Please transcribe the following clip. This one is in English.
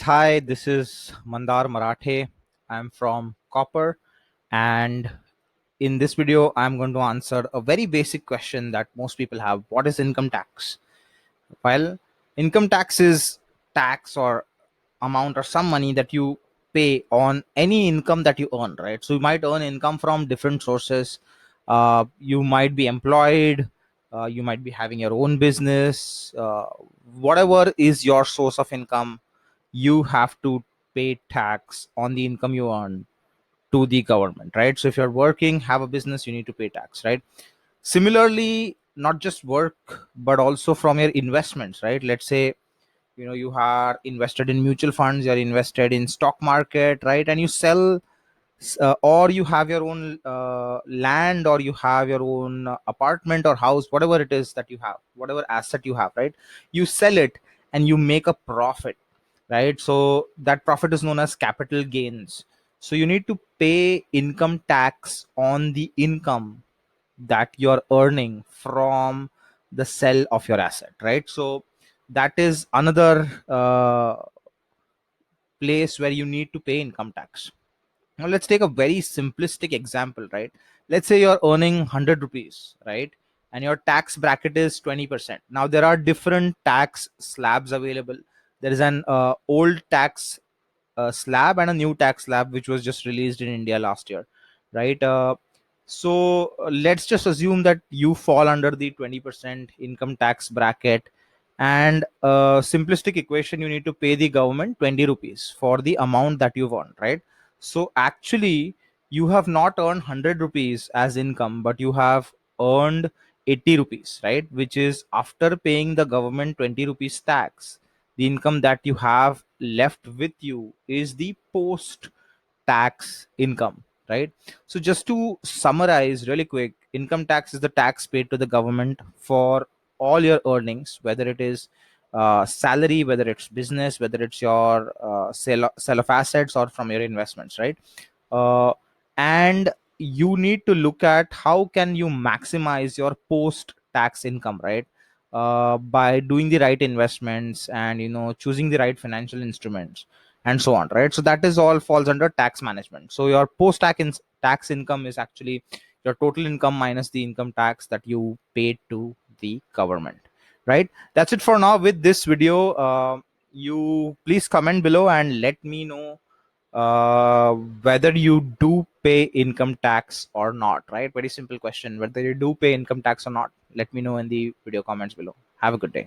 Hi, this is Mandar Marathe. I'm from Copper, and in this video, I'm going to answer a very basic question that most people have. What is income tax? Well, income tax is tax or amount or some money that you pay on any income that you earn, right? So you might earn income from different sources. You might be employed, you might be having your own business, whatever is your source of income, you have to pay tax on the income you earn to the government, right? So if you're working, have a business, you need to pay tax, right? Similarly, not just work but also from your investments, right? Let's say you are invested in mutual funds, you're invested in stock market, right? And you sell, or you have your own land, or you have your own apartment or house, whatever it is that you have, whatever asset you have, right? You sell it and you make a profit, right? So that profit is known as capital gains. So you need to pay income tax on the income that you're earning from the sell of your asset, right? So that is another place where you need to pay income tax. Now let's take a very simplistic example, right? Let's say you're earning 100 rupees, right? And your tax bracket is 20%. Now there are different tax slabs available. There is an old tax slab and a new tax slab which was just released in India last year, right? So let's just assume that you fall under the 20% income tax bracket, and simplistic equation, you need to pay the government 20 rupees for the amount that you've earned, right? So actually you have not earned 100 rupees as income, but you have earned 80 rupees, right? Which is after paying the government 20 rupees tax. The income that you have left with you is the post tax income, right? So just to summarize really quick, income tax is the tax paid to the government for all your earnings, whether it is salary, whether it's business, whether it's your sale of assets or from your investments, right? And you need to look at how can you maximize your post tax income, right? By doing the right investments and choosing the right financial instruments and so on, right? So that is all falls under tax management. So your post tax income is actually your total income minus the income tax that you paid to the government, right? That's it for now with this video. You please comment below and let me know whether you do pay income tax or not, right? Very simple question, whether you do pay income tax or not. Let me know in the video comments below. Have a good day.